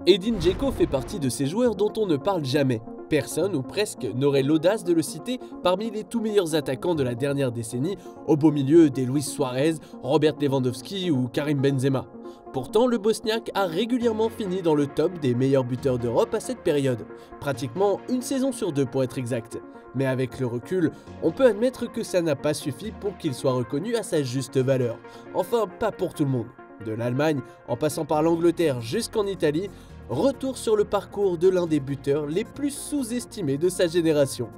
Edin Dzeko fait partie de ces joueurs dont on ne parle jamais. Personne, ou presque, n'aurait l'audace de le citer parmi les tout meilleurs attaquants de la dernière décennie, au beau milieu des Luis Suarez, Robert Lewandowski ou Karim Benzema. Pourtant, le Bosniaque a régulièrement fini dans le top des meilleurs buteurs d'Europe à cette période. Pratiquement une saison sur deux pour être exact. Mais avec le recul, on peut admettre que ça n'a pas suffi pour qu'il soit reconnu à sa juste valeur. Enfin, pas pour tout le monde. De l'Allemagne, en passant par l'Angleterre jusqu'en Italie, retour sur le parcours de l'un des buteurs les plus sous-estimés de sa génération.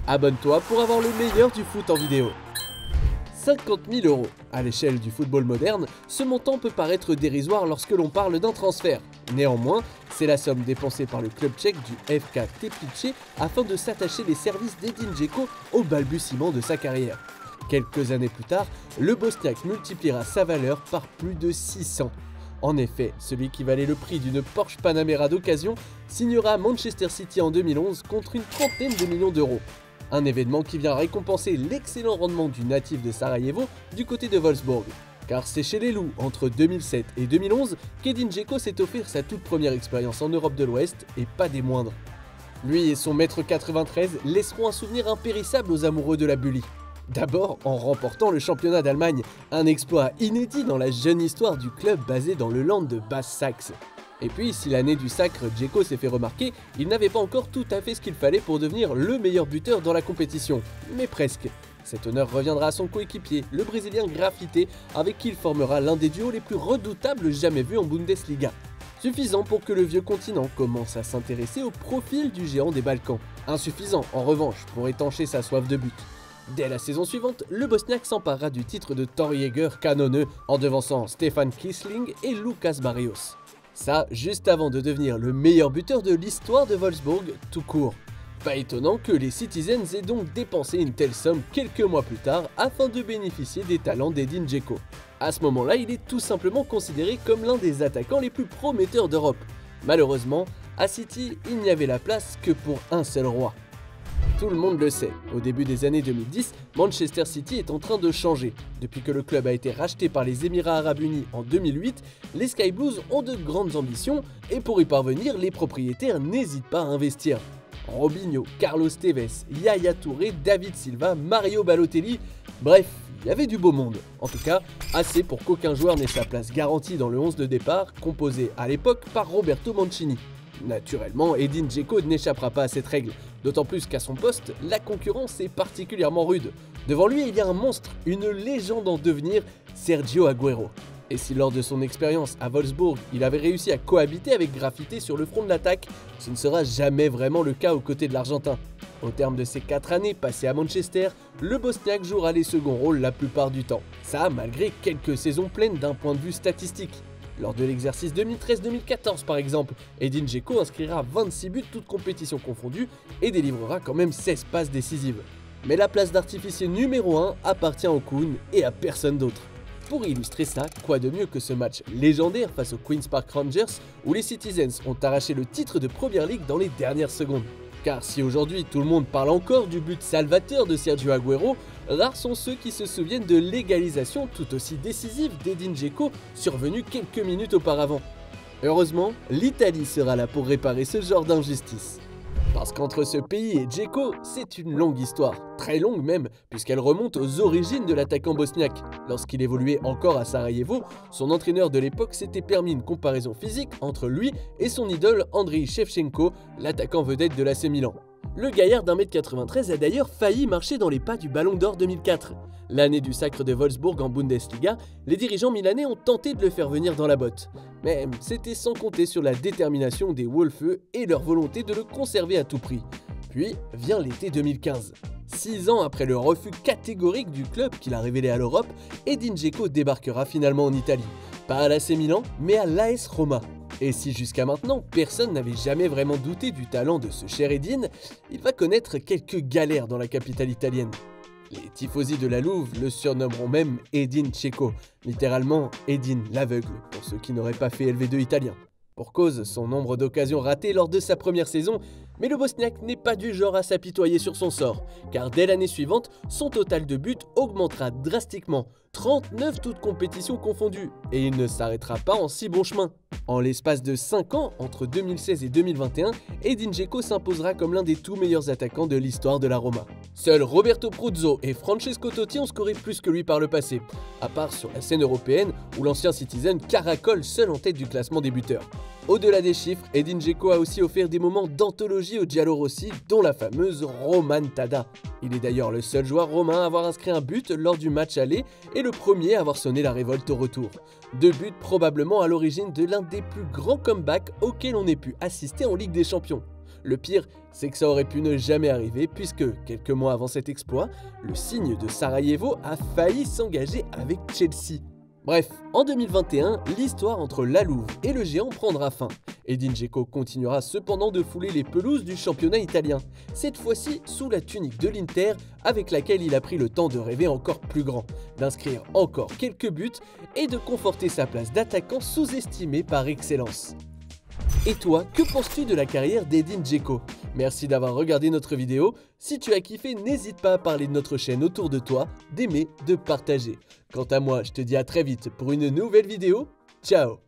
Abonne-toi pour avoir le meilleur du foot en vidéo. 50 000 €. À l'échelle du football moderne, ce montant peut paraître dérisoire lorsque l'on parle d'un transfert. Néanmoins, c'est la somme dépensée par le club tchèque du FK Teplice afin de s'attacher les services d'Edin Dzeko au balbutiement de sa carrière. Quelques années plus tard, le Bosniaque multipliera sa valeur par plus de 600. En effet, celui qui valait le prix d'une Porsche Panamera d'occasion signera à Manchester City en 2011 contre une trentaine de millions d'euros. Un événement qui vient récompenser l'excellent rendement du natif de Sarajevo du côté de Wolfsburg. Car c'est chez les Loups, entre 2007 et 2011, qu'Edin Dzeko s'est offert sa toute première expérience en Europe de l'Ouest, et pas des moindres. Lui et son maître 93 laisseront un souvenir impérissable aux amoureux de la Bully. D'abord en remportant le championnat d'Allemagne, un exploit inédit dans la jeune histoire du club basé dans le land de Basse-Saxe. Et puis, si l'année du sacre Dzeko s'est fait remarquer, il n'avait pas encore tout à fait ce qu'il fallait pour devenir le meilleur buteur dans la compétition. Mais presque. Cet honneur reviendra à son coéquipier, le Brésilien Grafite, avec qui il formera l'un des duos les plus redoutables jamais vus en Bundesliga. Suffisant pour que le vieux continent commence à s'intéresser au profil du géant des Balkans. Insuffisant, en revanche, pour étancher sa soif de but. Dès la saison suivante, le Bosniaque s'emparera du titre de Torjäger Kanone en devançant Stefan Kiesling et Lucas Barrios. Ça, juste avant de devenir le meilleur buteur de l'histoire de Wolfsburg tout court. Pas étonnant que les Citizens aient donc dépensé une telle somme quelques mois plus tard afin de bénéficier des talents d'Edin Dzeko. À ce moment-là, il est tout simplement considéré comme l'un des attaquants les plus prometteurs d'Europe. Malheureusement, à City, il n'y avait la place que pour un seul roi. Tout le monde le sait, au début des années 2010, Manchester City est en train de changer. Depuis que le club a été racheté par les Émirats Arabes Unis en 2008, les Sky Blues ont de grandes ambitions et pour y parvenir, les propriétaires n'hésitent pas à investir. Robinho, Carlos Tevez, Yaya Touré, David Silva, Mario Balotelli, bref, il y avait du beau monde. En tout cas, assez pour qu'aucun joueur n'ait sa place garantie dans le 11 de départ, composé à l'époque par Roberto Mancini. Naturellement, Edin Dzeko n'échappera pas à cette règle, d'autant plus qu'à son poste, la concurrence est particulièrement rude. Devant lui, il y a un monstre, une légende en devenir, Sergio Agüero. Et si lors de son expérience à Wolfsburg, il avait réussi à cohabiter avec Grafite sur le front de l'attaque, ce ne sera jamais vraiment le cas aux côtés de l'Argentin. Au terme de ses 4 années passées à Manchester, le Bosniaque jouera les seconds rôles la plupart du temps. Ça, malgré quelques saisons pleines d'un point de vue statistique. Lors de l'exercice 2013-2014 par exemple, Edin Dzeko inscrira 26 buts toutes compétitions confondues et délivrera quand même 16 passes décisives. Mais la place d'artificier numéro 1 appartient au Kun et à personne d'autre. Pour illustrer ça, quoi de mieux que ce match légendaire face aux Queen's Park Rangers où les Citizens ont arraché le titre de Premier League dans les dernières secondes. Car si aujourd'hui tout le monde parle encore du but salvateur de Sergio Agüero, rares sont ceux qui se souviennent de l'égalisation tout aussi décisive d'Edin Dzeko survenue quelques minutes auparavant. Heureusement, l'Italie sera là pour réparer ce genre d'injustice. Parce qu'entre ce pays et Dzeko, c'est une longue histoire, très longue même, puisqu'elle remonte aux origines de l'attaquant bosniaque. Lorsqu'il évoluait encore à Sarajevo, son entraîneur de l'époque s'était permis une comparaison physique entre lui et son idole Andriy Shevchenko, l'attaquant vedette de l'AC Milan. Le gaillard d'1m93 a d'ailleurs failli marcher dans les pas du Ballon d'Or 2004. L'année du sacre de Wolfsburg en Bundesliga, les dirigeants milanais ont tenté de le faire venir dans la botte. Mais c'était sans compter sur la détermination des Wolfeux et leur volonté de le conserver à tout prix. Puis vient l'été 2015. 6 ans après le refus catégorique du club qu'il a révélé à l'Europe, Edin Dzeko débarquera finalement en Italie. Pas à l'AC Milan, mais à l'AS Roma. Et si jusqu'à maintenant, personne n'avait jamais vraiment douté du talent de ce cher Edin, il va connaître quelques galères dans la capitale italienne. Les tifosi de la Louve le surnommeront même Edin Dzeko, littéralement Edin l'aveugle, pour ceux qui n'auraient pas fait LV2 italien. Pour cause, son nombre d'occasions ratées lors de sa première saison, mais le Bosniaque n'est pas du genre à s'apitoyer sur son sort, car dès l'année suivante, son total de buts augmentera drastiquement, 39 toutes compétitions confondues, et il ne s'arrêtera pas en si bon chemin. En l'espace de 5 ans, entre 2016 et 2021, Edin Dzeko s'imposera comme l'un des tout meilleurs attaquants de l'histoire de la Roma. Seuls Roberto Pruzzo et Francesco Totti ont scoré plus que lui par le passé, à part sur la scène européenne où l'ancien Citizen caracole seul en tête du classement des buteurs. Au-delà des chiffres, Edin Dzeko a aussi offert des moments d'anthologie au Giallorossi, dont la fameuse Romantada. Il est d'ailleurs le seul joueur romain à avoir inscrit un but lors du match aller et le premier à avoir sonné la révolte au retour. 2 buts probablement à l'origine de l'un des plus grands comebacks auxquels on ait pu assister en Ligue des Champions. Le pire, c'est que ça aurait pu ne jamais arriver puisque, quelques mois avant cet exploit, le Cygne de Sarajevo a failli s'engager avec Chelsea. Bref, en 2021, l'histoire entre la Louve et le géant prendra fin. Edin Dzeko continuera cependant de fouler les pelouses du championnat italien, cette fois-ci sous la tunique de l'Inter avec laquelle il a pris le temps de rêver encore plus grand, d'inscrire encore quelques buts et de conforter sa place d'attaquant sous-estimé par excellence. Et toi, que penses-tu de la carrière d'Edin Dzeko? Merci d'avoir regardé notre vidéo. Si tu as kiffé, n'hésite pas à parler de notre chaîne autour de toi, d'aimer, de partager. Quant à moi, je te dis à très vite pour une nouvelle vidéo. Ciao!